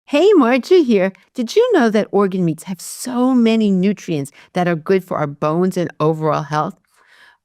Hey, Margie here. Did you know that organ meats have so many nutrients that are good for our bones and overall health?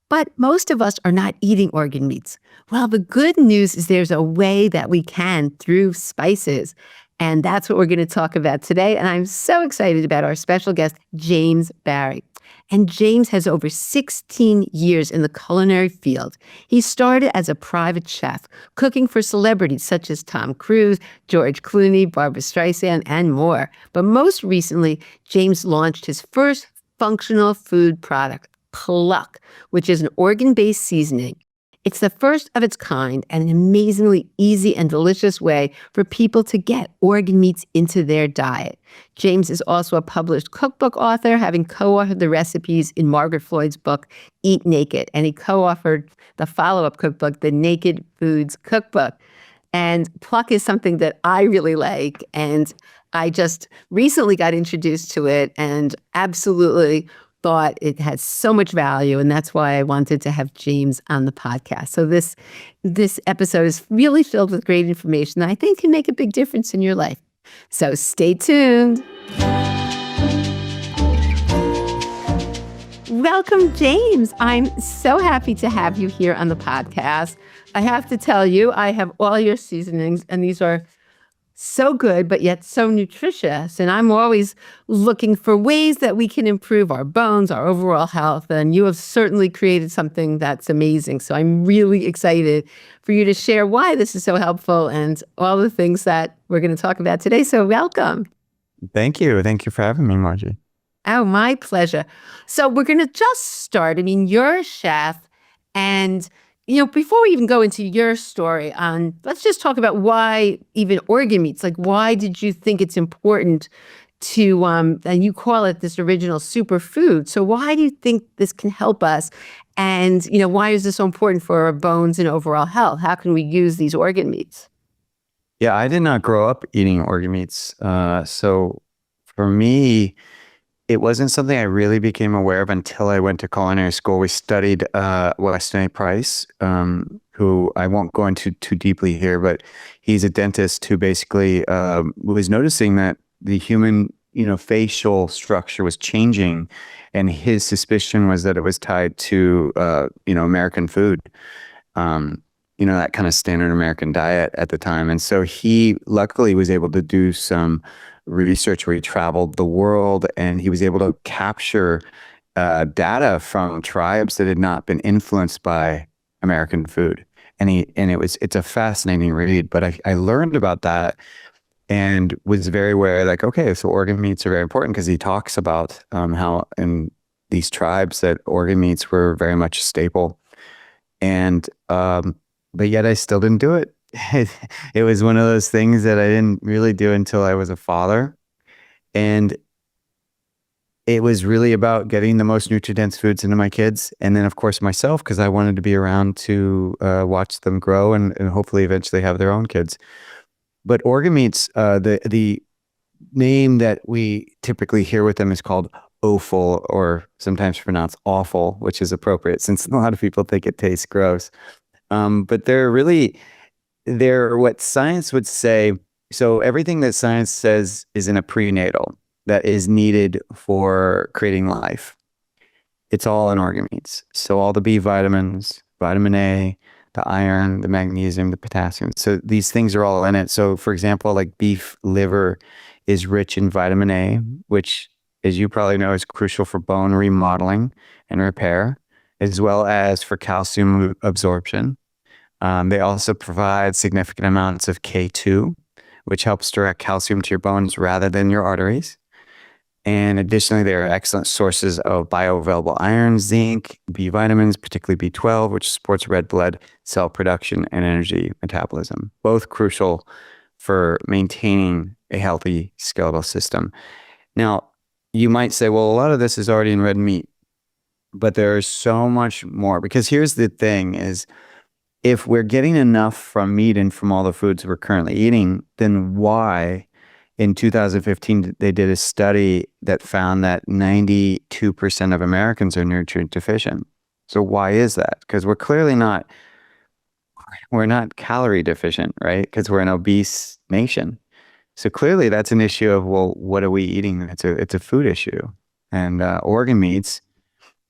But most of us are not eating organ meats. Well, the good news is there's a way that we can through spices. And that's what we're going to talk about today. And I'm so excited about our special guest, James Barry. And James has over 16 years in the culinary field. He started as a private chef, cooking for celebrities such as Tom Cruise, George Clooney, Barbara Streisand, and more. But most recently, James launched his first functional food product, Pluck, which is an organ-based seasoning. It's the first of its kind and an amazingly easy and delicious way for people to get organ meats into their diet. James is also a published cookbook author, having co-authored the recipes in Margaret Floyd's book, Eat Naked, and he co-authored the follow-up cookbook, The Naked Foods Cookbook. And Pluck is something that I really like, and I just recently got introduced to it and absolutely thought it had so much value, and that's why I wanted to have James on the podcast. So this episode is really filled with great information that I think can make a big difference in your life. So stay tuned. Welcome, James. I'm so happy to have you here on the podcast. I have to tell you, I have all your seasonings, and these are so good, but yet so nutritious. And I'm always looking for ways that we can improve our bones, our overall health. And you have certainly created something that's amazing. So I'm really excited for you to share why this is so helpful and all the things that we're going to talk about today. So welcome. Thank you. Thank you for having me, Margie. Oh, my pleasure. So we're going to just start. I mean, you're a chef, and before we even go into your story, let's just talk about why even organ meats. Like, why did you think it's important to, and you call it this original superfood. So why do you think this can help us? And, why is this so important for our bones and overall health? How can we use these organ meats? Yeah, I did not grow up eating organ meats. So for me, it wasn't something I really became aware of until I went to culinary school. We studied Weston A. Price, who I won't go into too deeply here, but he's a dentist who basically was noticing that the human, facial structure was changing, and his suspicion was that it was tied to, American food, that kind of standard American diet at the time. And so he luckily was able to do some research where he traveled the world, and he was able to capture data from tribes that had not been influenced by American food. And it's a fascinating read, but I learned about that and was very aware, like, okay, so organ meats are very important, because he talks about how in these tribes that organ meats were very much a staple. And but yet I still didn't do it. It was one of those things that I didn't really do until I was a father. And it was really about getting the most nutrient-dense foods into my kids. And then, of course, myself, because I wanted to be around to watch them grow and hopefully eventually have their own kids. But organ meats, the name that we typically hear with them is called offal, or sometimes pronounced awful, which is appropriate since a lot of people think it tastes gross. But they're what science would say. So everything that science says is in a prenatal that is needed for creating life, it's all in organ meats. So all the B vitamins, vitamin A, the iron, the magnesium, the potassium. So these things are all in it. So for example, like beef liver is rich in vitamin A, which, as you probably know, is crucial for bone remodeling and repair, as well as for calcium absorption. They also provide significant amounts of K2, which helps direct calcium to your bones rather than your arteries. And additionally, they are excellent sources of bioavailable iron, zinc, B vitamins, particularly B12, which supports red blood cell production and energy metabolism, both crucial for maintaining a healthy skeletal system. Now, you might say, well, a lot of this is already in red meat, but there's so much more, because here's the thing is, if we're getting enough from meat and from all the foods we're currently eating, then why, in 2015, they did a study that found that 92% of Americans are nutrient deficient. So why is that? Because we're clearly not calorie deficient, right? Because we're an obese nation. So clearly that's an issue of, well, what are we eating? It's a food issue. And organ meats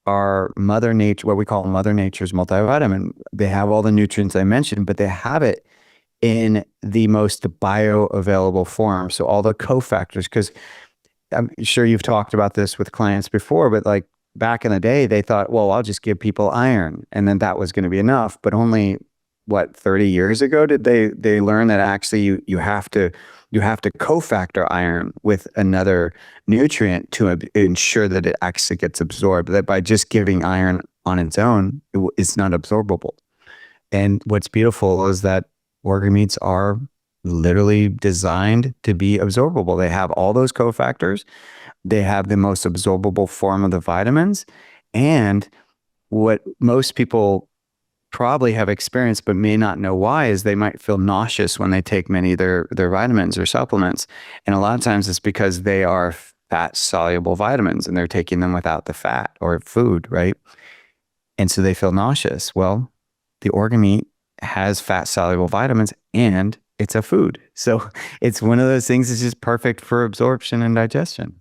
are Mother Nature, what we call Mother Nature's multivitamin. They have all the nutrients I mentioned, but they have it in the most bioavailable form. So all the cofactors, because I'm sure you've talked about this with clients before, but like back in the day, they thought, well, I'll just give people iron, and then that was going to be enough. But only what 30 years ago did they learn that actually you have to cofactor iron with another nutrient to ensure that it actually gets absorbed. That by just giving iron on its own, it's not absorbable. And what's beautiful is that organ meats are literally designed to be absorbable. They have all those cofactors. They have the most absorbable form of the vitamins. And what most people probably have experienced but may not know why is they might feel nauseous when they take many of their vitamins or supplements. And a lot of times it's because they are fat soluble vitamins and they're taking them without the fat or food, right? And so they feel nauseous. Well, the organ meat has fat soluble vitamins and it's a food. So it's one of those things that's just perfect for absorption and digestion.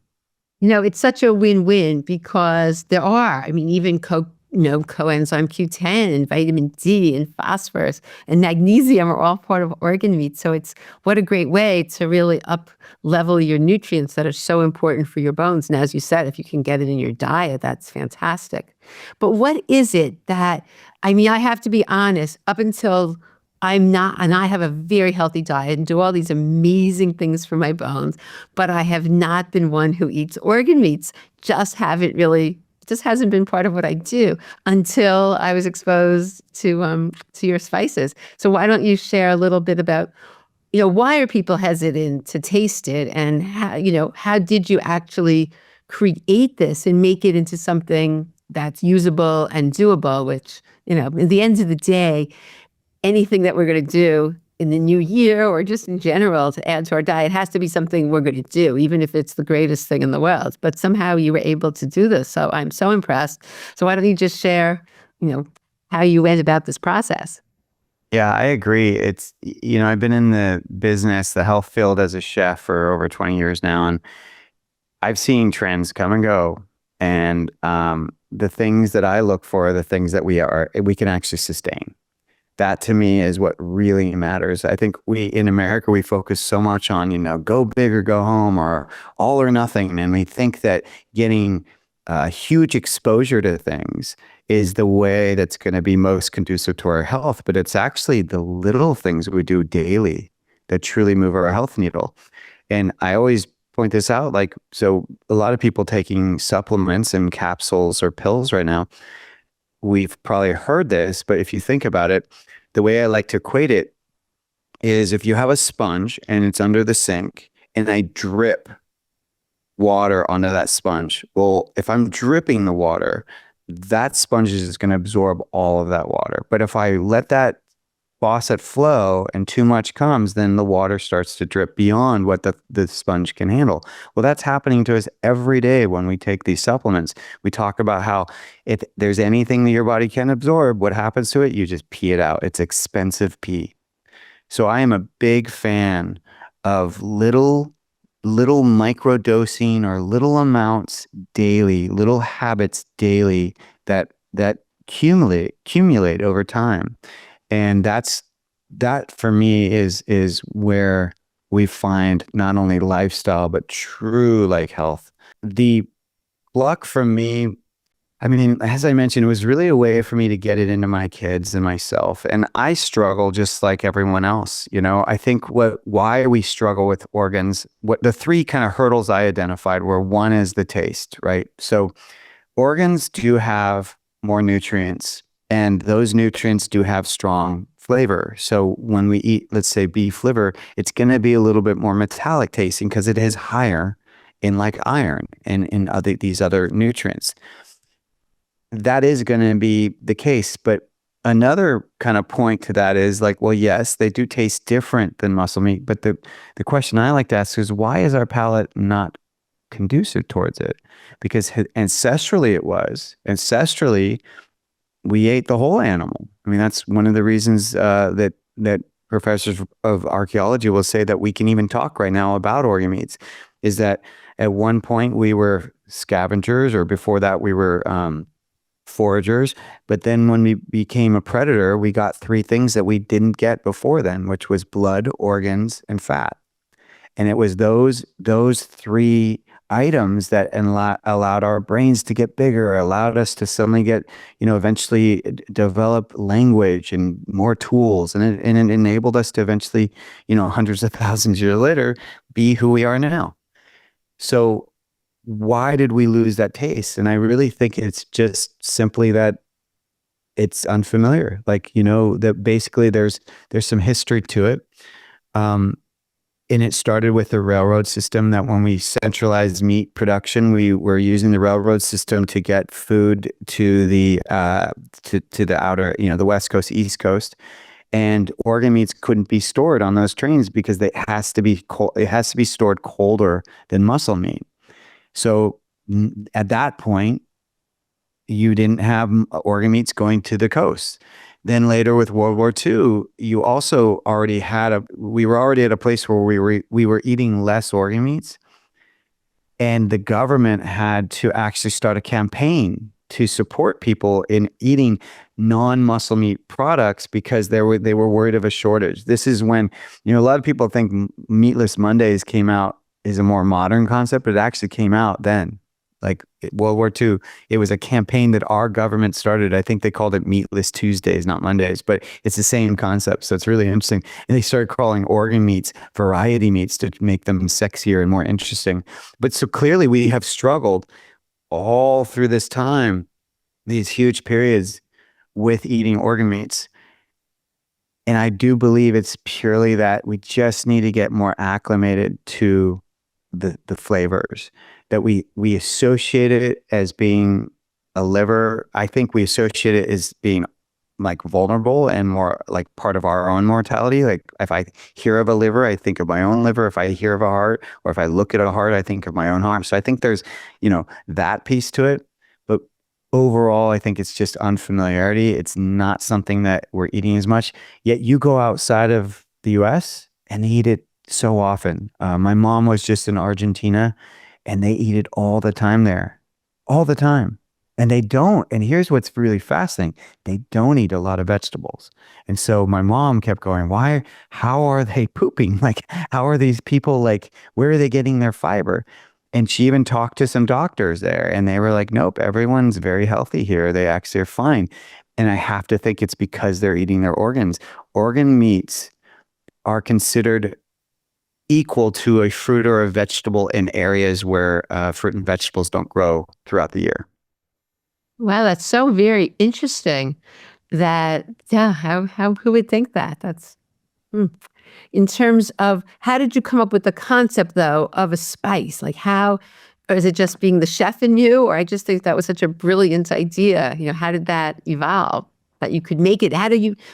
It's such a win-win because there are, I mean, even coenzyme Q10 and vitamin D and phosphorus and magnesium are all part of organ meat. So it's what a great way to really up level your nutrients that are so important for your bones. And as you said, if you can get it in your diet, that's fantastic. But what is it that, I mean, I have to be honest, up until I'm not, and I have a very healthy diet and do all these amazing things for my bones, but I have not been one who eats organ meats. Just hasn't been part of what I do until I was exposed to your spices. So why don't you share a little bit about, why are people hesitant to taste it, and how did you actually create this and make it into something that's usable and doable, which, at the end of the day, anything that we're going to do in the new year or just in general to add to our diet has to be something we're going to do, even if it's the greatest thing in the world. But somehow you were able to do this. So I'm so impressed. So why don't you just share, how you went about this process? Yeah, I agree. I've been in the business, the health field as a chef for over 20 years now, and I've seen trends come and go. And the things that I look for are the things that we can actually sustain. That to me is what really matters. I think in America, we focus so much on, go big or go home or all or nothing. And we think that getting huge exposure to things is the way that's going to be most conducive to our health. But it's actually the little things we do daily that truly move our health needle. And I always point this out, so a lot of people taking supplements and capsules or pills right now, we've probably heard this, but if you think about it, the way I like to equate it is if you have a sponge and it's under the sink and I drip water onto that sponge. Well, if I'm dripping the water, that sponge is going to absorb all of that water. But if I let that faucet flow and too much comes, then the water starts to drip beyond what the sponge can handle. Well, that's happening to us every day when we take these supplements. We talk about how if there's anything that your body can absorb, what happens to it? You just pee it out. It's expensive pee. So I am a big fan of little micro dosing or little amounts daily, little habits daily that accumulate over time. And that for me is where we find not only lifestyle, but true health. The Pluck for me, I mean, as I mentioned, it was really a way for me to get it into my kids and myself. And I struggle just like everyone else. I think why we struggle with organs, what the three kind of hurdles I identified were, one is the taste, right? So organs do have more nutrients, and those nutrients do have strong flavor. So when we eat, let's say, beef liver, it's going to be a little bit more metallic tasting because it is higher in iron and in these other nutrients. That is going to be the case. But another kind of point to that is well, yes, they do taste different than muscle meat. But the question I like to ask is, why is our palate not conducive towards it? Because ancestrally it was. Ancestrally, we ate the whole animal. I mean, that's one of the reasons that professors of archaeology will say that we can even talk right now about organ meats, is that at one point we were scavengers, or before that we were foragers. But then when we became a predator, we got three things that we didn't get before then, which was blood, organs, and fat. And it was those three items that allowed our brains to get bigger, allowed us to suddenly get, eventually develop language and more tools. And it enabled us to eventually, hundreds of thousands of years later, be who we are now. So why did we lose that taste? And I really think it's just simply that it's unfamiliar. Like, that basically there's some history to it. And it started with the railroad system, that when we centralized meat production, we were using the railroad system to get food to the to the outer, the West Coast, East Coast. And organ meats couldn't be stored on those trains because it has to be it has to be stored colder than muscle meat. So at that point, you didn't have organ meats going to the coast. Then later with World War II, you also already we were already at a place where we were eating less organ meats, and the government had to actually start a campaign to support people in eating non-muscle meat products because they were worried of a shortage. This is when, a lot of people think Meatless Mondays came out is a more modern concept, but it actually came out then. Like World War II, it was a campaign that our government started. I think they called it Meatless Tuesdays, not Mondays, but it's the same concept. So it's really interesting. And they started calling organ meats variety meats to make them sexier and more interesting. But so clearly we have struggled all through this time, these huge periods, with eating organ meats. And I do believe it's purely that we just need to get more acclimated to the flavors, that we associate it as being a liver. I think we associate it as being like vulnerable and more like part of our own mortality. Like if I hear of a liver, I think of my own liver. If I hear of a heart, or if I look at a heart, I think of my own heart. So I think there's, that piece to it. But overall, I think it's just unfamiliarity. It's not something that we're eating as much. Yet you go outside of the US and eat it so often. My mom was just in Argentina, and they eat it all the time there, all the time. And they don't. And here's what's really fascinating. They don't eat a lot of vegetables. And so my mom kept going, how are they pooping? Like, how are these people, like, where are they getting their fiber? And she even talked to some doctors there, and they were like, nope, everyone's very healthy here. They actually are fine. And I have to think it's because they're eating their organs. Organ meats are considered equal to a fruit or a vegetable in areas where fruit and vegetables don't grow throughout the year. Wow, that's so very interesting. Yeah, who would think that? That's hmm. In terms of how did you come up with the concept though of a spice? Like how, or is it just being the chef in you? Or I just think that was such a brilliant idea. How did that evolve? That you could make it.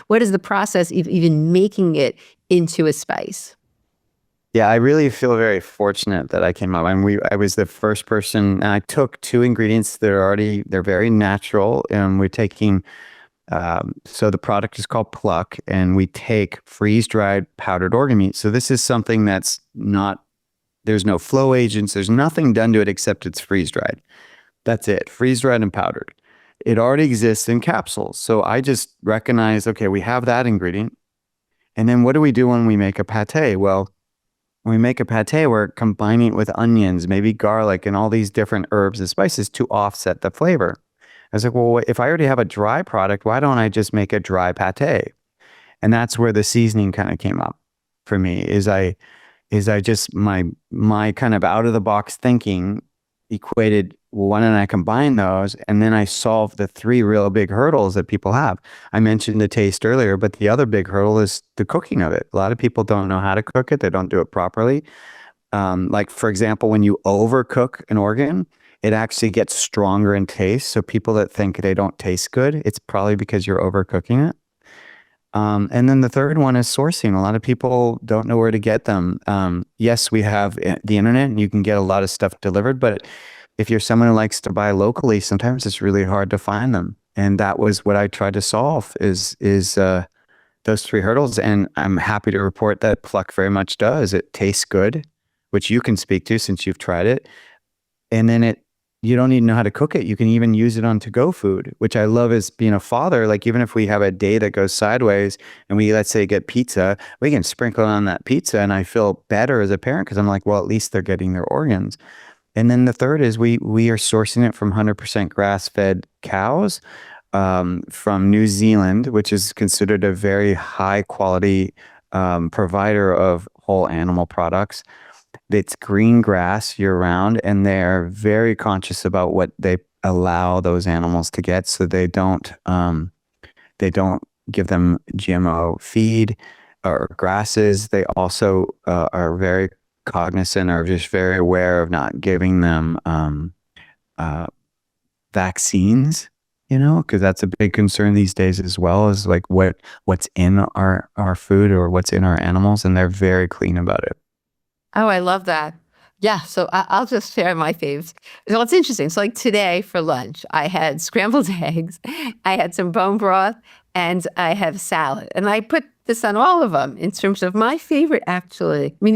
What is the process of even making it into a spice? Yeah, I really feel very fortunate that I came up. I was the first person, and I took two ingredients that they're very natural, and we're taking, so the product is called Pluck, and we take freeze-dried powdered organ meat. So this is something that's not, there's no flow agents, there's nothing done to it except it's freeze-dried. That's it, freeze-dried and powdered. It already exists in capsules. So I just recognized, okay, we have that ingredient. And then what do we do when we make a pate? Well, when we make a pate, we're combining it with onions, maybe garlic, and all these different herbs and spices to offset the flavor. I was like, well, if I already have a dry product, why don't I just make a dry pate? And that's where the seasoning kind of came up for me. I just my kind of out of the box thinking equated, well, why don't I combine those? And then I solve the three real big hurdles that people have. I mentioned the taste earlier, but the other big hurdle is the cooking of it. A lot of people don't know how to cook it. They don't do it properly. Like, for example, when you overcook an organ, it actually gets stronger in taste. So people that think they don't taste good, it's probably because you're overcooking it. And then the third one is sourcing. A lot of people don't know where to get them. Yes, we have the internet and you can get a lot of stuff delivered, but if you're someone who likes to buy locally, sometimes it's really hard to find them. And that was what I tried to solve is the those three hurdles. And I'm happy to report that Pluck very much does. It tastes good, which you can speak to since you've tried it. And then you don't even know how to cook it. You can even use it on to-go food, which I love as being a father. Like even if we have a day that goes sideways and we, let's say, get pizza, we can sprinkle on that pizza. And I feel better as a parent because I'm like, well, at least they're getting their organs. And then the third is we are sourcing it from 100% grass-fed cows from New Zealand, which is considered a very high quality provider of whole animal products. It's green grass year round, and they're very conscious about what they allow those animals to get, so they don't give them GMO feed or grasses. They also are very cognizant or just very aware of not giving them vaccines, because that's a big concern these days as well, is like what's in our food or what's in our animals, and they're very clean about it. Oh, I love that. Yeah, so I'll just share my faves. So it's interesting. So like today for lunch, I had scrambled eggs, I had some bone broth, and I have salad. And I put this on all of them in terms of my favorite, actually. I mean,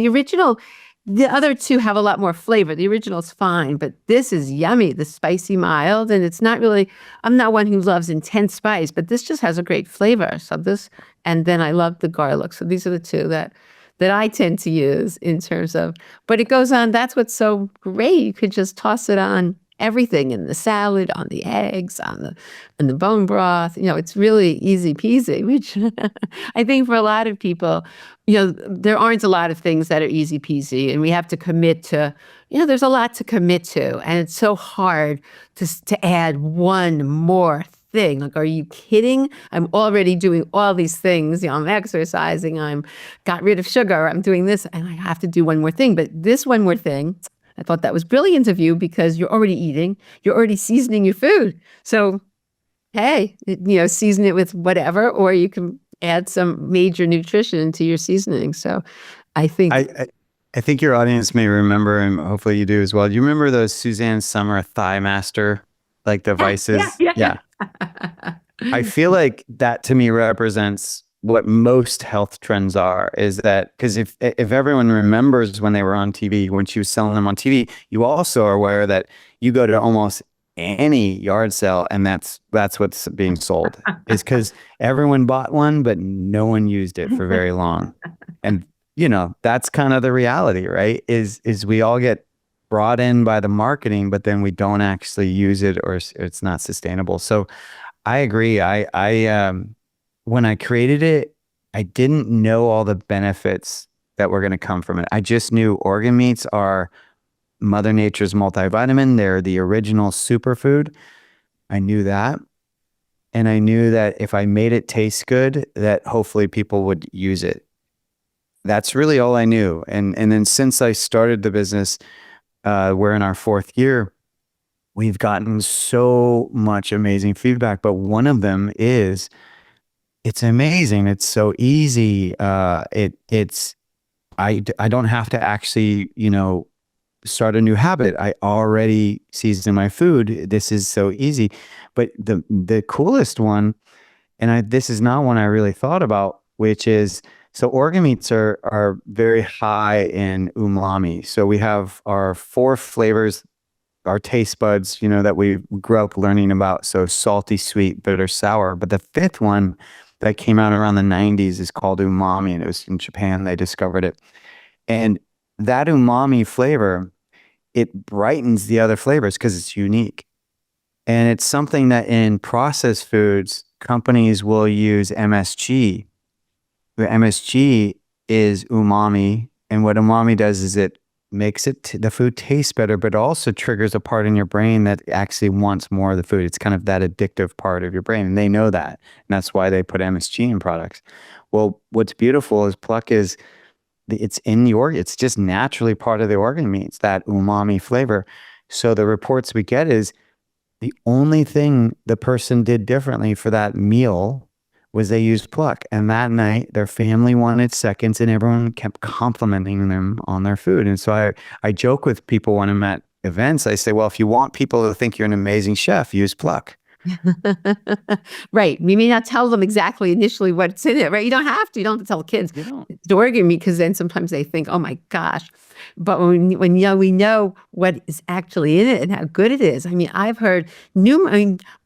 the other two have a lot more flavor. The original's fine, but this is yummy, the spicy mild. And it's not really, I'm not one who loves intense spice, but this just has a great flavor. So this, and then I love the garlic. So these are the two that I tend to use in terms of, but it goes on. That's what's so great. You could just toss it on everything, in the salad, on the eggs, on the bone broth. It's really easy peasy, which I think for a lot of people, there aren't a lot of things that are easy peasy, and we have to commit to, there's a lot to commit to, and it's so hard to add one more thing. Like, are you kidding? I'm already doing all these things. I'm exercising. I'm got rid of sugar. I'm doing this, and I have to do one more thing. But this one more thing, I thought that was brilliant of you, because you're already eating. You're already seasoning your food. So, hey, season it with whatever, or you can add some major nutrition to your seasoning. So, I think I think your audience may remember, and hopefully you do as well. Do you remember those Suzanne Summer Thigh Master like devices? Yeah. I feel like that to me represents what most health trends are, is that because if everyone remembers when they were on TV, when she was selling them on TV, you also are aware that you go to almost any yard sale and that's what's being sold, is because everyone bought one, but no one used it for very long. And that's kind of the reality, right? Is we all get brought in by the marketing, but then we don't actually use it, or it's not sustainable. So I agree. When I created it, I didn't know all the benefits that were going to come from it. I just knew organ meats are Mother Nature's multivitamin. They're the original superfood. I knew that. And I knew that if I made it taste good, that hopefully people would use it. That's really all I knew. And then since I started the business, we're in our 4th year, we've gotten so much amazing feedback. But one of them is, it's amazing. It's so easy. I don't have to actually, start a new habit. I already season my food. This is so easy. But the coolest one, and this is not one I really thought about, which is, so organ meats are very high in umami. So we have our 4 flavors, our taste buds, that we grew up learning about. So salty, sweet, bitter, sour. But the 5th one that came out around the 90s is called umami, and it was in Japan. They discovered it. And that umami flavor, it brightens the other flavors because it's unique. And it's something that in processed foods, companies will use MSG. The MSG is umami. And what umami does is it makes the food taste better, but also triggers a part in your brain that actually wants more of the food. It's kind of that addictive part of your brain, and they know that. And that's why they put MSG in products. Well, what's beautiful is Pluck it's in the organ. It's just naturally part of the organ meats, that umami flavor. So the reports we get is the only thing the person did differently for that meal was they used Pluck. And that night, their family wanted seconds, and everyone kept complimenting them on their food. And so I joke with people when I'm at events. I say, well, if you want people to think you're an amazing chef, use Pluck. Right. We may not tell them exactly initially what's in it, right? You don't have to. You don't have to tell kids You don't. it's organ meat because then sometimes they think, oh my gosh. But when you know, we know what is actually in it and how good it is. I mean, I've heard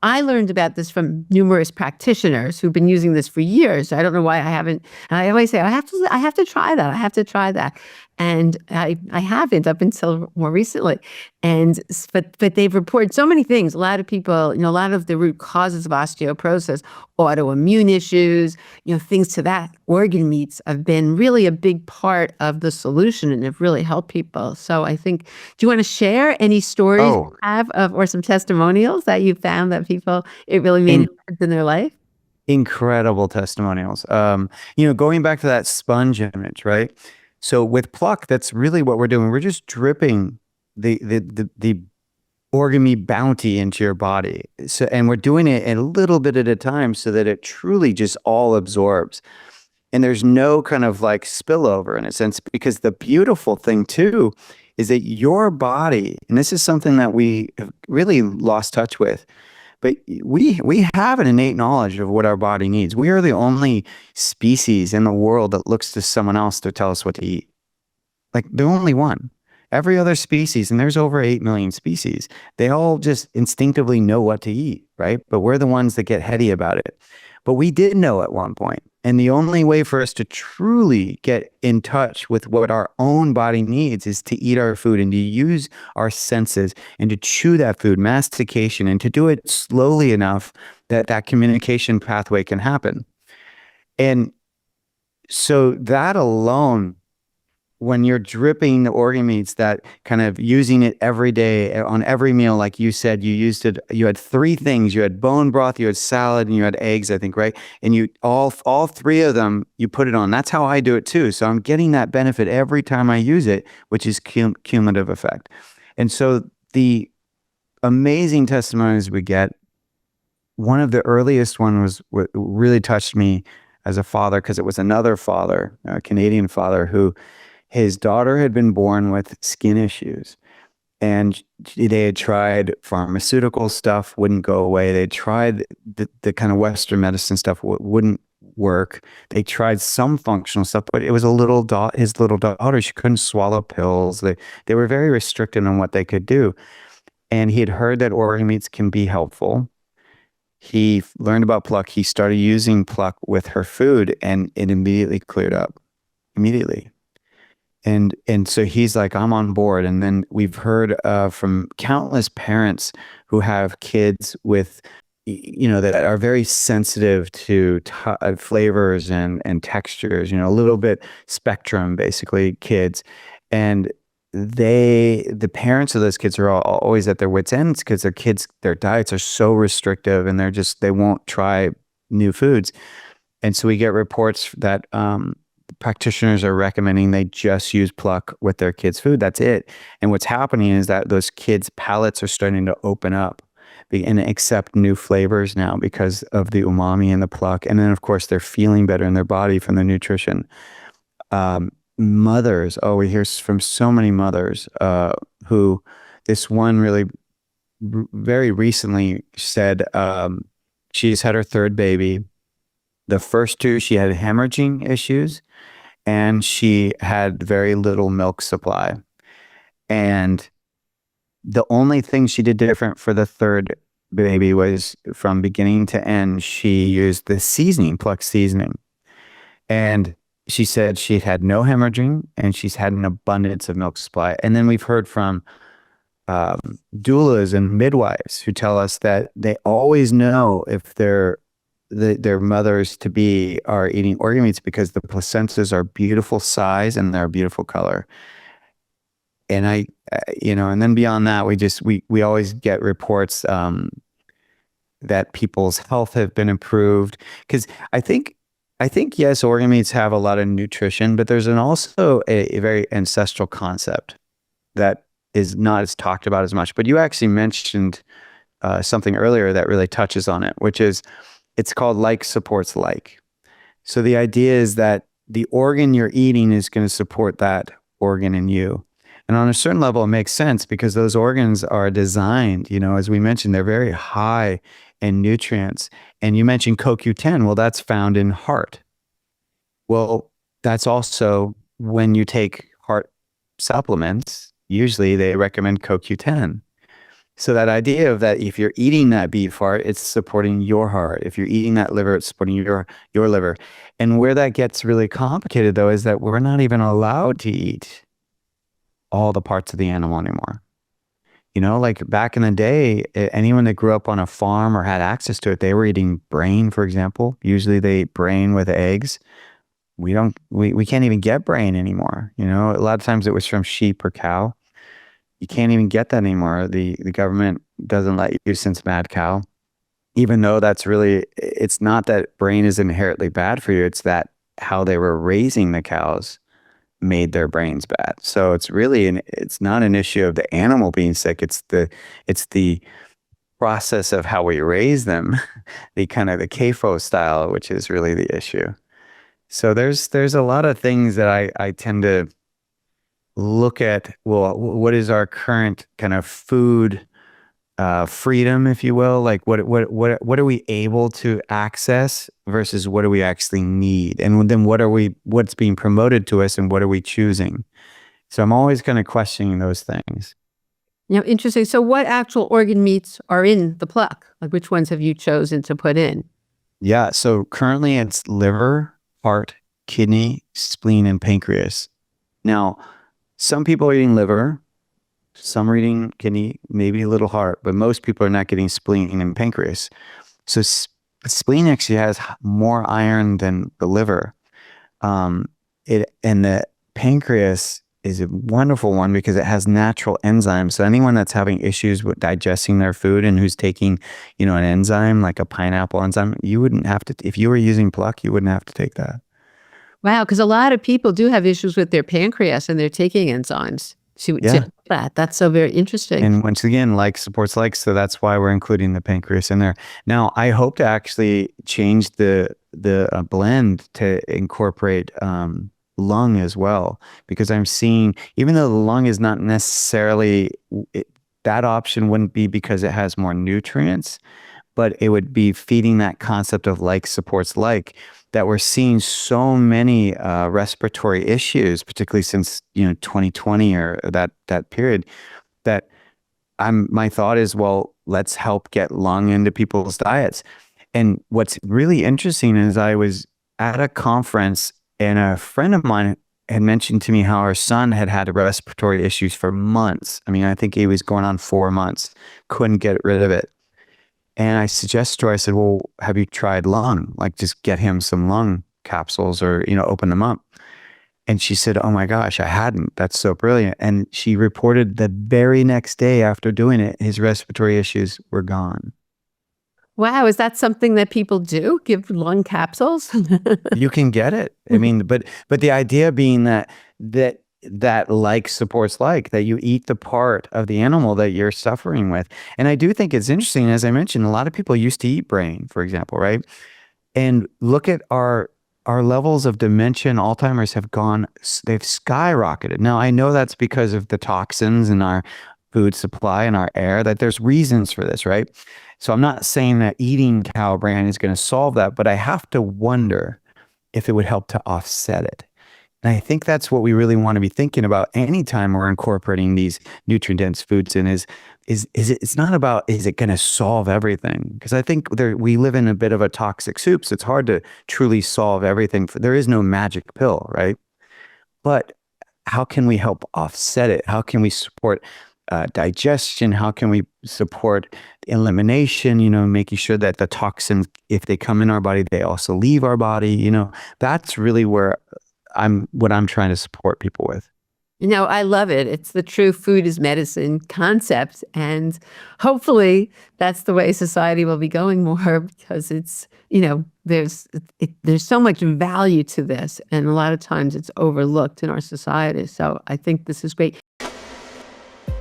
I learned about this from numerous practitioners who've been using this for years. I don't know why I haven't. And I always say, I have to try that. I have to try that. And I haven't up until more recently. But they've reported so many things. A lot of people, a lot of the root causes of osteoporosis, autoimmune issues, things to that. Organ meats have been really a big part of the solution and have really helped people. So I think, do you want to share any stories you Oh, have of or some testimonials that you found that people it really made a in, difference in their life? incredible testimonials. Going back to that sponge image, right? So with Pluck, that's really what we're doing. We're just dripping the organ meat bounty into your body. So, and we're doing it a little bit at a time so that it truly just all absorbs. And there's no kind of like spillover in a sense, because the beautiful thing too is that your body, and this is something that we have really lost touch with, but we have an innate knowledge of what our body needs. We are the only species in the world that looks to someone else to tell us what to eat. Like the only one. Every other species, and there's over 8 million species, they all just instinctively know what to eat, right? But we're the ones that get heady about it. But we did know at one point. And the only way for us to truly get in touch with what our own body needs is to eat our food and to use our senses and to chew that food, mastication, and to do it slowly enough that that communication pathway can happen. And so that alone, when you're dripping the organ meats, that kind of using it every day on every meal, like you said, you used it, you had three things. You had bone broth, you had salad, and you had eggs, I think, right? And you all three of them, you put it on. That's how I do it too. So I'm getting that benefit every time I use it, which is cumulative effect. And so the amazing testimonies we get, one of the earliest one was what really touched me as a father, because it was another father, a Canadian father, who his daughter had been born with skin issues, and they had tried pharmaceutical stuff, wouldn't go away. They tried the kind of Western medicine stuff, wouldn't work. They tried some functional stuff, but it was his little daughter. She couldn't swallow pills. They were very restricted on what they could do. And he had heard that organ meats can be helpful. He learned about Pluck. He started using Pluck with her food, and it immediately cleared up. Immediately. And so he's like, I'm on board. And then we've heard from countless parents who have kids with, that are very sensitive to flavors and textures, a little bit spectrum, basically, kids. And the parents of those kids are always at their wits' ends because their diets are so restrictive, and they won't try new foods. And so we get reports that practitioners are recommending they just use Pluck with their kids' food. That's it. And what's happening is that those kids' palates are starting to open up and accept new flavors now because of the umami and the Pluck. And then, of course, they're feeling better in their body from the nutrition. Mothers, we hear from so many mothers who, this one really very recently said she's had her third baby. The first two, she had hemorrhaging issues, and she had very little milk supply. And the only thing she did different for the third baby was, from beginning to end, she used the seasoning, Pluck seasoning. And she said she'd had no hemorrhaging, and she's had an abundance of milk supply. And then we've heard from doulas and midwives who tell us that they always know if their mothers to be are eating organ meats because the placentas are beautiful size and they're a beautiful color. And and then beyond that, we always get reports that people's health have been improved, because I think yes, organ meats have a lot of nutrition, but there's also a very ancestral concept that is not as talked about as much. But you actually mentioned something earlier that really touches on it, which is, it's called like supports like. So the idea is that the organ you're eating is going to support that organ in you. And on a certain level, it makes sense because those organs are designed, as we mentioned, they're very high in nutrients. And you mentioned CoQ10. Well, that's found in heart. Well, that's also when you take heart supplements, usually they recommend CoQ10. So that idea of that if you're eating that beef heart, it's supporting your heart. If you're eating that liver, it's supporting your liver. And where that gets really complicated, though, is that we're not even allowed to eat all the parts of the animal anymore. Like back in the day, anyone that grew up on a farm or had access to it, they were eating brain, for example. Usually they eat brain with eggs. We can't even get brain anymore. A lot of times it was from sheep or cow. You can't even get that anymore. The government doesn't let you since mad cow, even though it's not that brain is inherently bad for you. It's that how they were raising the cows made their brains bad. So it's not an issue of the animal being sick. It's the process of how we raise them, the kind of the CAFO style, which is really the issue. So there's a lot of things that I tend to look at. Well, what is our current kind of food freedom, if you will? Like what are we able to access versus what do we actually need? And then what's being promoted to us and what are we choosing? So I'm always kind of questioning those things. Interesting. So what actual organ meats are in the Pluck? Like which ones have you chosen to put in? Yeah. So currently it's liver, heart, kidney, spleen, and pancreas. Now, some people are eating liver, some are eating kidney, maybe a little heart, but most people are not getting spleen and pancreas. So spleen actually has more iron than the liver. And the pancreas is a wonderful one because it has natural enzymes. So anyone that's having issues with digesting their food and who's taking, an enzyme like a pineapple enzyme, you wouldn't have to, if you were using Pluck, you wouldn't have to take that. Wow, because a lot of people do have issues with their pancreas and they're taking enzymes. That's so very interesting. And once again, like supports like, so that's why we're including the pancreas in there. Now, I hope to actually change the blend to incorporate lung as well, because I'm seeing, even though the lung is not necessarily, that option wouldn't be because it has more nutrients, but it would be feeding that concept of like supports like, that we're seeing so many respiratory issues, particularly since 2020 or that period. That my thought is, well, let's help get lung into people's diets. And what's really interesting is I was at a conference and a friend of mine had mentioned to me how her son had respiratory issues for months. I mean, I think he was going on 4 months, couldn't get rid of it. And I suggested to her, I said, well, have you tried lung? Like just get him some lung capsules or, open them up. And she said, oh my gosh, I hadn't. That's so brilliant. And she reported the very next day after doing it, his respiratory issues were gone. Wow, is that something that people do? Give lung capsules? You can get it. I mean, but the idea being that like supports like, that you eat the part of the animal that you're suffering with. And I do think it's interesting, as I mentioned, a lot of people used to eat brain, for example, right? And look at our levels of dementia and Alzheimer's they've skyrocketed. Now, I know that's because of the toxins in our food supply and our air, that there's reasons for this, right? So I'm not saying that eating cow brain is going to solve that, but I have to wonder if it would help to offset it. And I think that's what we really want to be thinking about anytime we're incorporating these nutrient-dense foods in is it's not about, is it going to solve everything? Because I think we live in a bit of a toxic soup, so it's hard to truly solve everything. There is no magic pill, right? But how can we help offset it? How can we support digestion? How can we support elimination, making sure that the toxins, if they come in our body, they also leave our body, that's really where what I'm trying to support people with. I love it. It's the true food is medicine concept. And hopefully that's the way society will be going more, because it's, there's so much value to this. And a lot of times it's overlooked in our society. So I think this is great.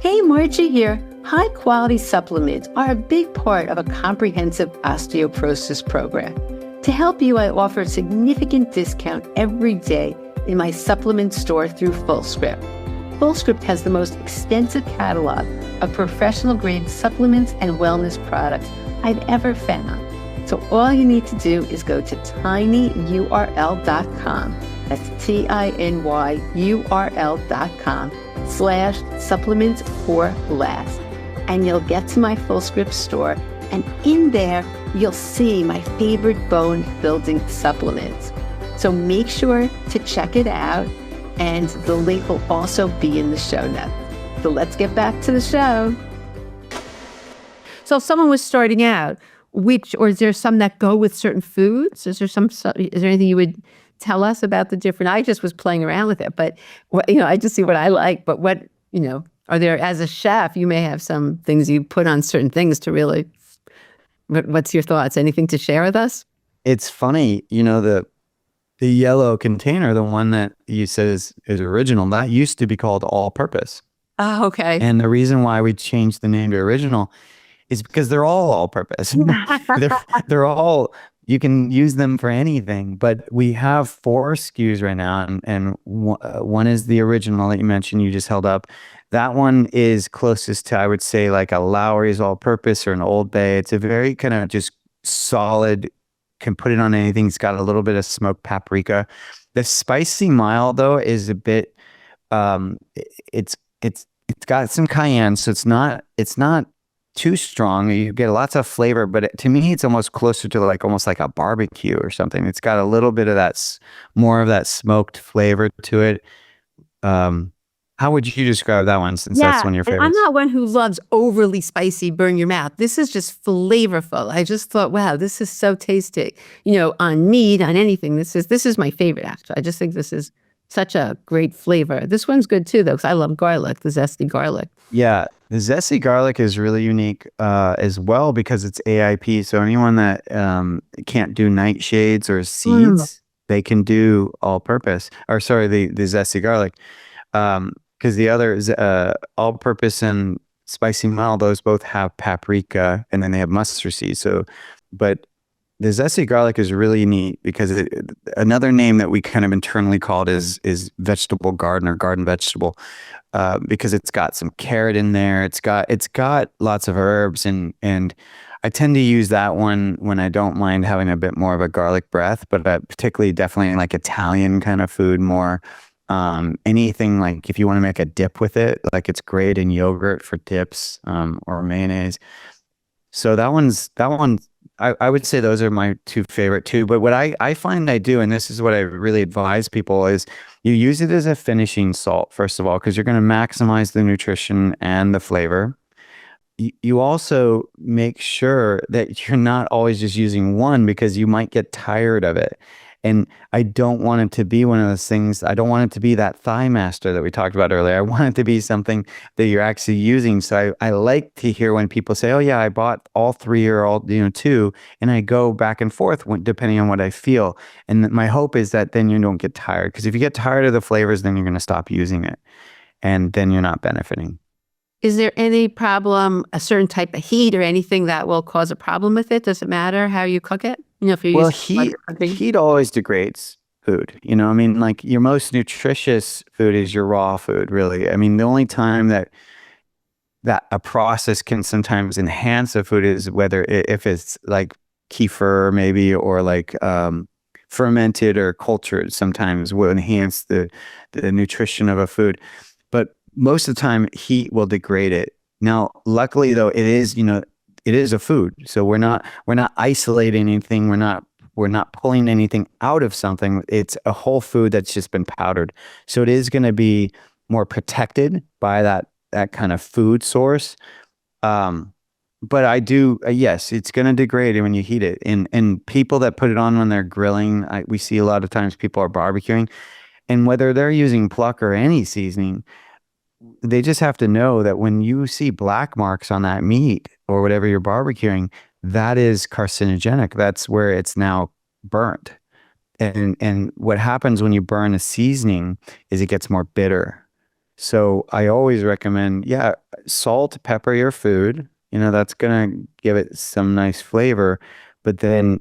Hey, Margie here. High quality supplements are a big part of a comprehensive osteoporosis program. To help you, I offer a significant discount every day in my supplement store through FullScript. Fullscript has the most extensive catalog of professional-grade supplements and wellness products I've ever found. So all you need to do is go to tinyurl.com. That's tinyurl.com/supplements for less. And you'll get to my Fullscript store. And in there, you'll see my favorite bone building supplements. So make sure to check it out. And the link will also be in the show notes. So let's get back to the show. So if someone was starting out, or is there some that go with certain foods? Is there anything you would tell us about the different? I just was playing around with it, but I just see what I like. But are there, as a chef, you may have some things you put on certain things to really, what's your thoughts? Anything to share with us? It's funny, the yellow container, the one that you said is original, that used to be called all purpose. Oh, okay. And the reason why we changed the name to original is because they're all purpose. they're all, you can use them for anything, but we have 4 SKUs right now. And one is the original that you mentioned, you just held up. That one is closest to, I would say, like a Lowry's all purpose or an Old Bay. It's a very kind of just solid, can put it on anything. It's got a little bit of smoked paprika. The spicy mild though is a bit, it's got some cayenne, so it's not too strong. You get lots of flavor, but to me, it's almost closer to almost like a barbecue or something. It's got a little bit of more of that smoked flavor to it. How would you describe that one, since that's one of your favorites? I'm not one who loves overly spicy, burn your mouth. This is just flavorful. I just thought, wow, this is so tasty. On meat, on anything, this is my favorite, actually. I just think this is such a great flavor. This one's good too, though, because I love garlic, the zesty garlic. Yeah, the zesty garlic is really unique as well because it's AIP. So anyone that can't do nightshades or seeds, they can do all-purpose. Or sorry, the zesty garlic. Because the other is all-purpose and spicy mild, those both have paprika, and then they have mustard seeds. But the zesty garlic is really neat because another name that we kind of internally called is vegetable garden or garden vegetable, because it's got some carrot in there. It's got lots of herbs, and I tend to use that one when I don't mind having a bit more of a garlic breath, but particularly definitely like Italian kind of food more. Anything like if you want to make a dip with it, like it's great in yogurt for dips, or mayonnaise. So that one, I would say those are my 2 favorite too. But what I find I do, and this is what I really advise people, is you use it as a finishing salt, first of all, because you're going to maximize the nutrition and the flavor. You also make sure that you're not always just using one, because you might get tired of it. And I don't want it to be one of those things. I don't want it to be that thigh master that we talked about earlier. I want it to be something that you're actually using. So I like to hear when people say, oh yeah, I bought all 3 or all 2, and I go back and forth depending on what I feel. And my hope is that then you don't get tired, because if you get tired of the flavors, then you're going to stop using it, and then you're not benefiting. Is there any problem, a certain type of heat or anything that will cause a problem with it? Does it matter how you cook it? If you're using heat always degrades food. Like your most nutritious food is your raw food, really. The only time that a process can sometimes enhance a food is if it's like kefir maybe, or like fermented or cultured, sometimes will enhance the nutrition of a food. But most of the time, heat will degrade it. Now, luckily though, it is a food, so we're not isolating anything. We're not pulling anything out of something. It's a whole food that's just been powdered, so it is going to be more protected by that kind of food source. But I do, yes, it's going to degrade when you heat it. And people that put it on when they're grilling, we see a lot of times people are barbecuing, and whether they're using Pluck or any seasoning, they just have to know that when you see black marks on that meat or whatever you're barbecuing, that is carcinogenic. That's where it's now burnt. And what happens when you burn a seasoning is it gets more bitter. So I always recommend, salt, pepper your food. That's going to give it some nice flavor, but then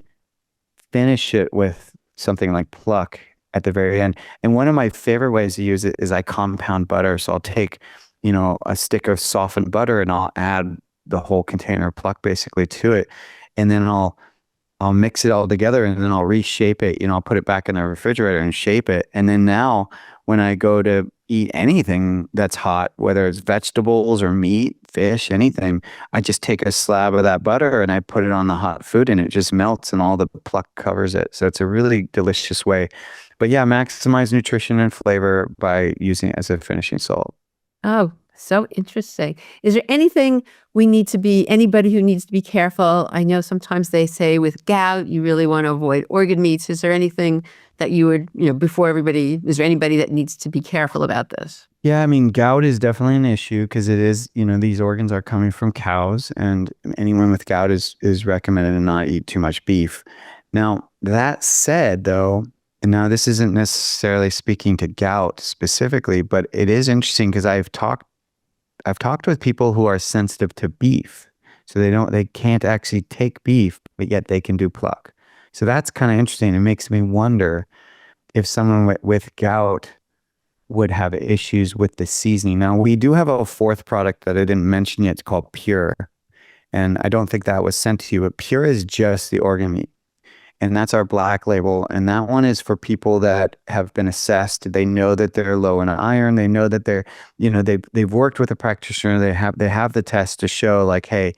finish it with something like Pluck at the very end. And one of my favorite ways to use it is I compound butter. So I'll take, a stick of softened butter and I'll add the whole container of Pluck basically to it. And then I'll mix it all together and then I'll reshape it. I'll put it back in the refrigerator and shape it. And then now when I go to eat anything that's hot, whether it's vegetables or meat, fish, anything, I just take a slab of that butter and I put it on the hot food and it just melts and all the Pluck covers it. So it's a really delicious way. But yeah, maximize nutrition and flavor by using it as a finishing salt. Oh, so interesting. Is there anything anybody who needs to be careful? I know sometimes they say with gout, you really want to avoid organ meats. Is there anything that you would, is there anybody that needs to be careful about this? Yeah, I mean, gout is definitely an issue because it is, these organs are coming from cows, and anyone with gout is recommended to not eat too much beef. Now, that said, though, and now this isn't necessarily speaking to gout specifically, but it is interesting because I've talked with people who are sensitive to beef. So they can't actually take beef, but yet they can do Pluck. So that's kind of interesting. It makes me wonder if someone with gout would have issues with the seasoning. Now, we do have a fourth product that I didn't mention yet. It's called Pure. And I don't think that was sent to you, but Pure is just the organ meat. And that's our black label. And that one is for people that have been assessed. They know that they're low in iron. They know that they've worked with a practitioner. They have the test to show like, hey,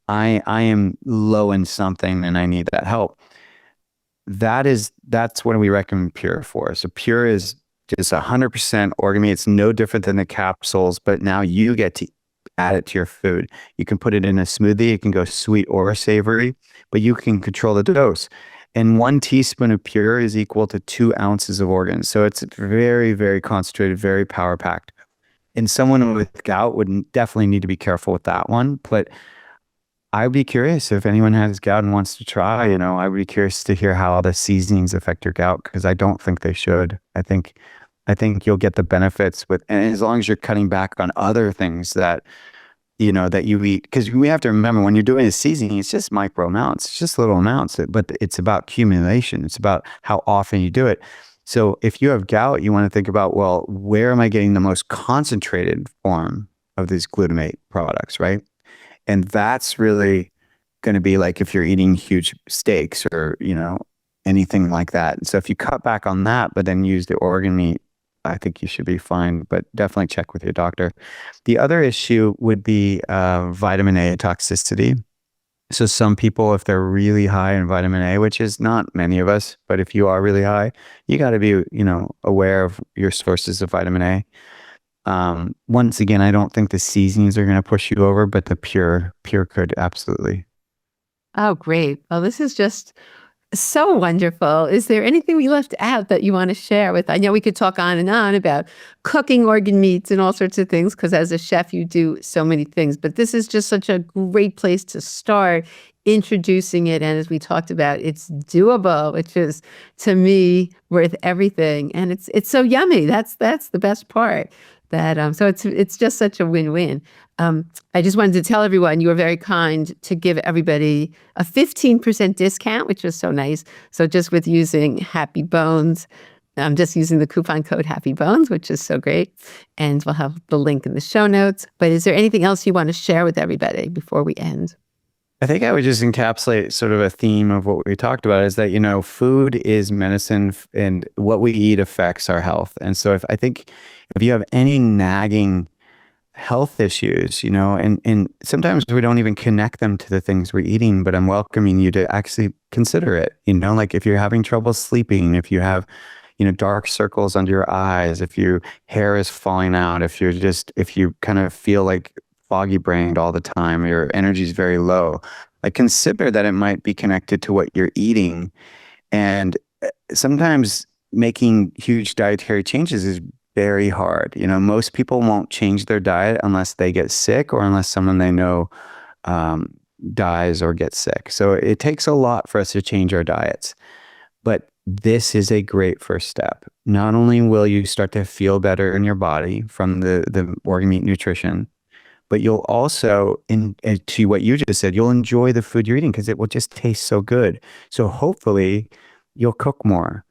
I am low in something and I need that help. That's what we recommend Pure for. So Pure is just 100% organ meat. It's no different than the capsules, but now you get to add it to your food. You can put it in a smoothie. It can go sweet or savory, but you can control the dose. And 1 teaspoon of Pure is equal to 2 ounces of organs. So it's very, very concentrated, very power packed. And someone with gout would definitely need to be careful with that one. But I'd be curious if anyone has gout and wants to try, I would be curious to hear how the seasonings affect your gout because I don't think they should. I think you'll get the benefits and as long as you're cutting back on other things that you eat, because we have to remember when you're doing a seasoning, it's just micro amounts, it's just little amounts, but it's about accumulation. It's about how often you do it. So if you have gout, you want to think about, well, where am I getting the most concentrated form of these glutamate products, right? And that's really going to be like if you're eating huge steaks or, anything like that. So if you cut back on that, but then use the organ meat, I think you should be fine, but definitely check with your doctor. The other issue would be vitamin A toxicity. So some people, if they're really high in vitamin A, which is not many of us, but if you are really high, you got to be, aware of your sources of vitamin A. Once again, I don't think the seasonings are going to push you over, but the pure could absolutely. Oh, great. Well, this is just so wonderful. Is there anything we left out that you want to share with? I know we could talk on and on about cooking organ meats and all sorts of things, because as a chef, you do so many things. But this is just such a great place to start introducing it. And as we talked about, it's doable, which is to me worth everything. And it's so yummy. That's the best part. So it's just such a win-win. I just wanted to tell everyone you were very kind to give everybody a 15% discount, which was so nice. So just with using Happy Bones, I'm just using the coupon code Happy Bones, which is so great. And we'll have the link in the show notes. But is there anything else you want to share with everybody before we end? I think I would just encapsulate sort of a theme of what we talked about is that, food is medicine and what we eat affects our health. And so I think if you have any nagging health issues, and sometimes we don't even connect them to the things we're eating, but I'm welcoming you to actually consider it, like if you're having trouble sleeping, if you have, dark circles under your eyes, if your hair is falling out, if you kind of feel like foggy brained all the time, your energy is very low, like consider that it might be connected to what you're eating. And sometimes making huge dietary changes is very hard. Most people won't change their diet unless they get sick or unless someone they know dies or gets sick. So it takes a lot for us to change our diets. But this is a great first step. Not only will you start to feel better in your body from the organ meat nutrition, but you'll also, to what you just said, you'll enjoy the food you're eating because it will just taste so good. So hopefully you'll cook more.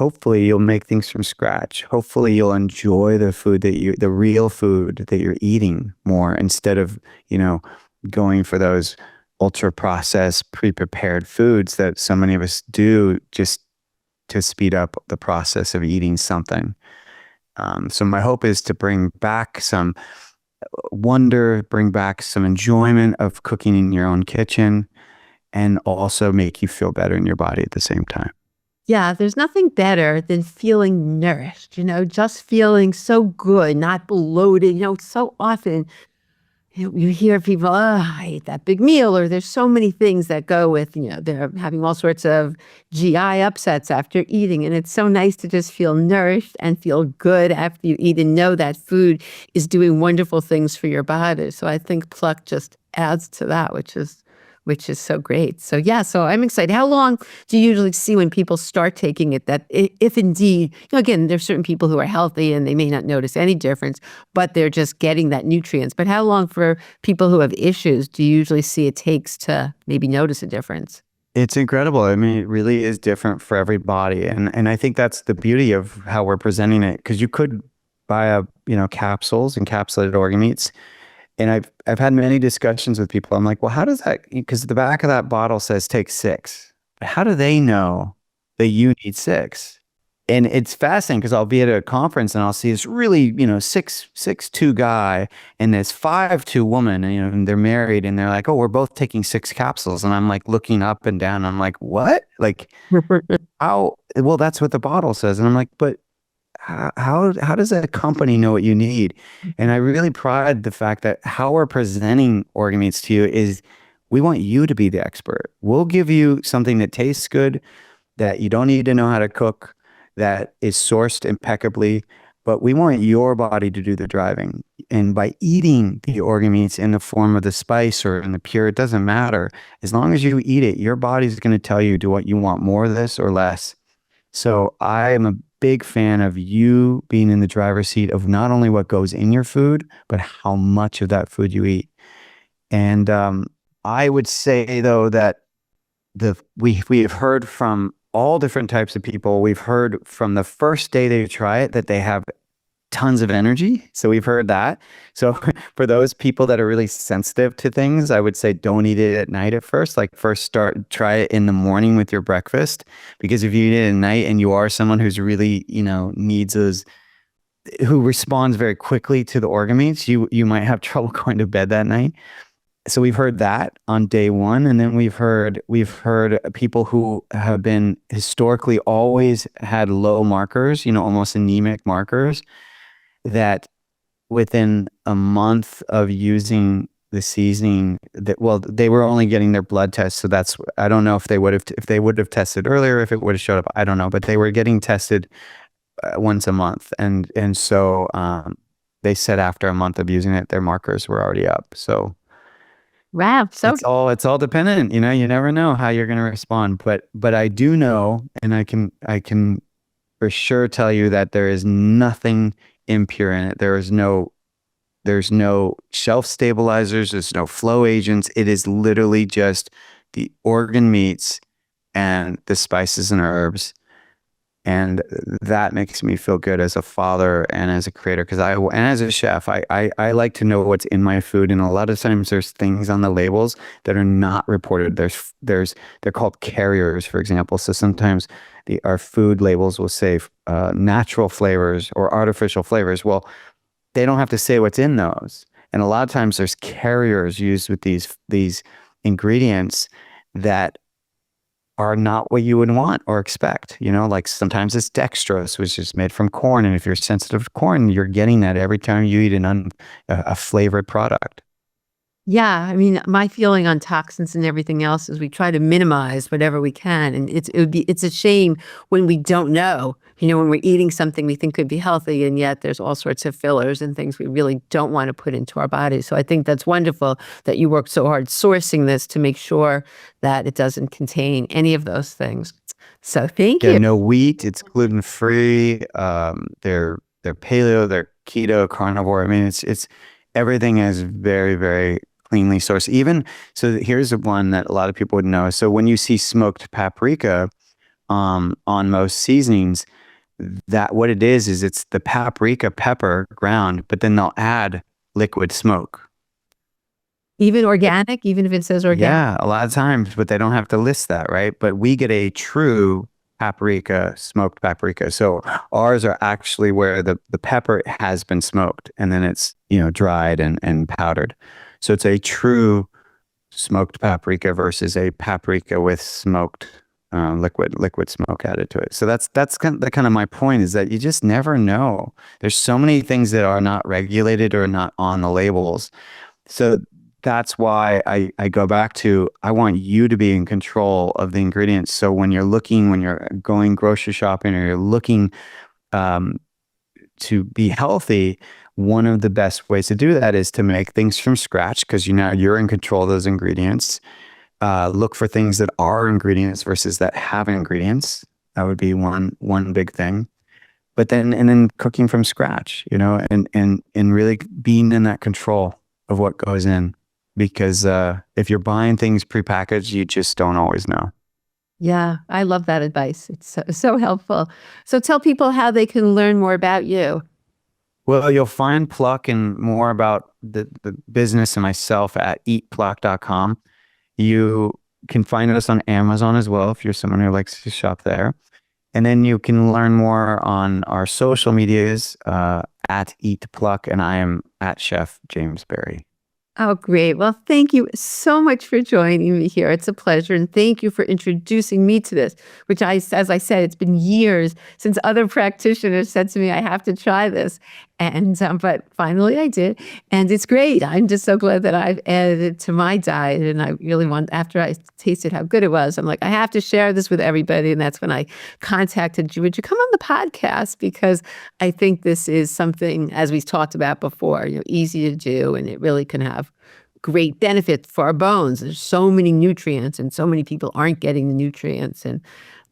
hopefully you'll make things from scratch. Hopefully you'll enjoy the real food that you're eating more instead of, you know, going for those ultra processed, pre-prepared foods that so many of us do just to speed up the process of eating something. So my hope is to bring back some wonder, bring back some enjoyment of cooking in your own kitchen, and also make you feel better in your body at the same time. Yeah, there's nothing better than feeling nourished, just feeling so good, not bloated. So often you hear people, "Oh, I ate that big meal," or there's so many things that go with, they're having all sorts of GI upsets after eating. And it's so nice to just feel nourished and feel good after you eat and know that food is doing wonderful things for your body. So I think Pluck just adds to that, which is so great. So yeah, so I'm excited. How long do you usually see when people start taking it that if indeed, again, there's certain people who are healthy and they may not notice any difference, but they're just getting that nutrients. But how long for people who have issues do you usually see it takes to maybe notice a difference? It's incredible. I mean, it really is different for everybody. And I think that's the beauty of how we're presenting it. Because you could buy capsules, encapsulated organ meats. And I've had many discussions with people. I'm like, well, how does that, because the back of that bottle says take 6. But how do they know that you need 6? And it's fascinating because I'll be at a conference and I'll see this really, 6'2" guy and this 5'2" woman, and they're married and they're like, oh, we're both taking 6 capsules. And I'm like looking up and down. I'm like, what? Like, how? Well, that's what the bottle says. And I'm like, but how does a company know what you need? And I really pride the fact that how we're presenting organ meats to you is we want you to be the expert. We'll give you something that tastes good, that you don't need to know how to cook, that is sourced impeccably, but we want your body to do the driving. And by eating the organ meats in the form of the spice or in the pure, it doesn't matter. As long as you eat it, your body's going to tell you, do what you want, more of this or less. So I am a big fan of you being in the driver's seat of not only what goes in your food, but how much of that food you eat. And I would say though that we have heard from all different types of people. We've heard from the first day they try it that they have tons of energy. So we've heard that. So for those people that are really sensitive to things, I would say don't eat it at night at first. Like first try it in the morning with your breakfast, because if you eat it at night and you are someone who's really, needs those, who responds very quickly to the organ meats, you might have trouble going to bed that night. So we've heard that on day one. And then we've heard people who have been historically always had low markers, almost anemic markers, that within a month of using the seasoning, they were only getting their blood tests. So I don't know if they would have tested earlier, if it would have showed up, I don't know, but they were getting tested once a month. And so they said after a month of using it, their markers were already up. So Wow. So it's all dependent, you never know how you're going to respond, but I do know, and I can for sure tell you that there is nothing impure in it. There's no shelf stabilizers. There's no flow agents. It is literally just the organ meats and the spices and herbs. And that makes me feel good as a father and as a creator, and as a chef, I like to know what's in my food. And a lot of times there's things on the labels that are not reported. They're called carriers, for example. So sometimes our food labels will say natural flavors or artificial flavors. Well, they don't have to say what's in those. And a lot of times there's carriers used with these ingredients that are not what you would want or expect. Like sometimes it's dextrose, which is made from corn. And if you're sensitive to corn, you're getting that every time you eat a flavored product. yeah, I mean, my feeling on toxins and everything else is we try to minimize whatever we can, and it's a shame when we don't know. When we're eating something we think could be healthy, and yet there's all sorts of fillers and things we really don't want to put into our bodies. So I think that's wonderful that you worked so hard sourcing this to make sure that it doesn't contain any of those things. So thank Yeah, you. no wheat. It's gluten free. They're paleo. They're keto, carnivore. I mean, it's everything is very, very cleanly sourced. Even so, here's one that a lot of people would know. So when you see smoked paprika on most seasonings, that what it is it's the paprika pepper ground, but then they'll add liquid smoke. Even organic, even if it says organic. Yeah, a lot of times, but they don't have to list that, right? But we get a true paprika, smoked paprika. So ours are actually where the pepper has been smoked and then it's, dried and powdered. So it's a true smoked paprika versus a paprika with smoked liquid smoke added to it. So that's kind of my point, is that you just never know. There's so many things that are not regulated or not on the labels. So that's why I go back to, I want you to be in control of the ingredients. So when you're going grocery shopping, or you're looking to be healthy, one of the best ways to do that is to make things from scratch, because you're in control of those ingredients. Look for things that are ingredients versus that have ingredients. That would be one big thing. But then cooking from scratch, and really being in that control of what goes in. Because if you're buying things prepackaged, you just don't always know. Yeah, I love that advice. It's so helpful. So tell people how they can learn more about you. Well, you'll find Pluck and more about the business and myself at eatpluck.com. You can find us on Amazon as well, if you're someone who likes to shop there. And then you can learn more on our social medias at eatpluck, and I am at Chef James Berry. Oh, great. Well, thank you so much for joining me here. It's a pleasure. And thank you for introducing me to this, which as I said, it's been years since other practitioners said to me, I have to try this. And, but finally I did. And it's great. I'm just so glad that I've added it to my diet. And I really after I tasted how good it was, I'm like, I have to share this with everybody. And that's when I contacted you. Would you come on the podcast? Because I think this is something, as we talked about before, easy to do, and it really can have great benefit for our bones. There's so many nutrients, and so many people aren't getting the nutrients, and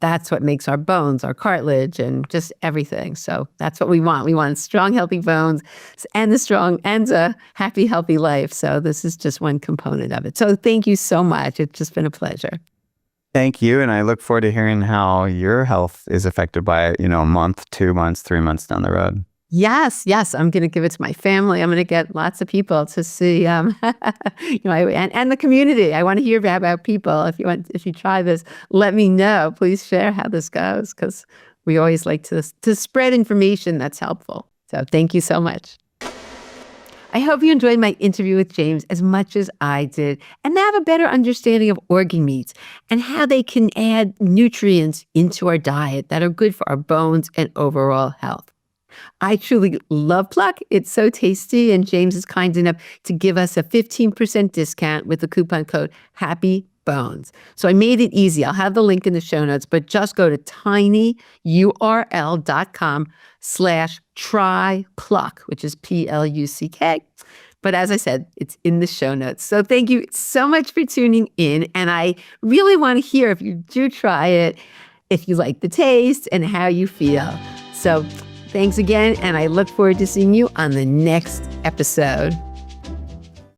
that's what makes our bones, our cartilage, and just everything. So that's what we want. We want strong, healthy bones and a happy, healthy life. So this is just one component of it. So thank you so much. It's just been a pleasure. Thank you. And I look forward to hearing how your health is affected by it, a month, 2 months, 3 months down the road. Yes. I'm going to give it to my family. I'm going to get lots of people to see, and the community. I want to hear about people. If you try this, let me know. Please share how this goes, because we always like to spread information that's helpful. So thank you so much. I hope you enjoyed my interview with James as much as I did, and now have a better understanding of organ meats and how they can add nutrients into our diet that are good for our bones and overall health. I truly love Pluck. It's so tasty, and James is kind enough to give us a 15% discount with the coupon code HAPPYBONES. So I made it easy. I'll have the link in the show notes, but just go to tinyurl.com/trypluck, which is PLUCK. But as I said, it's in the show notes. So thank you so much for tuning in, and I really want to hear if you do try it, if you like the taste and how you feel. So thanks again, and I look forward to seeing you on the next episode.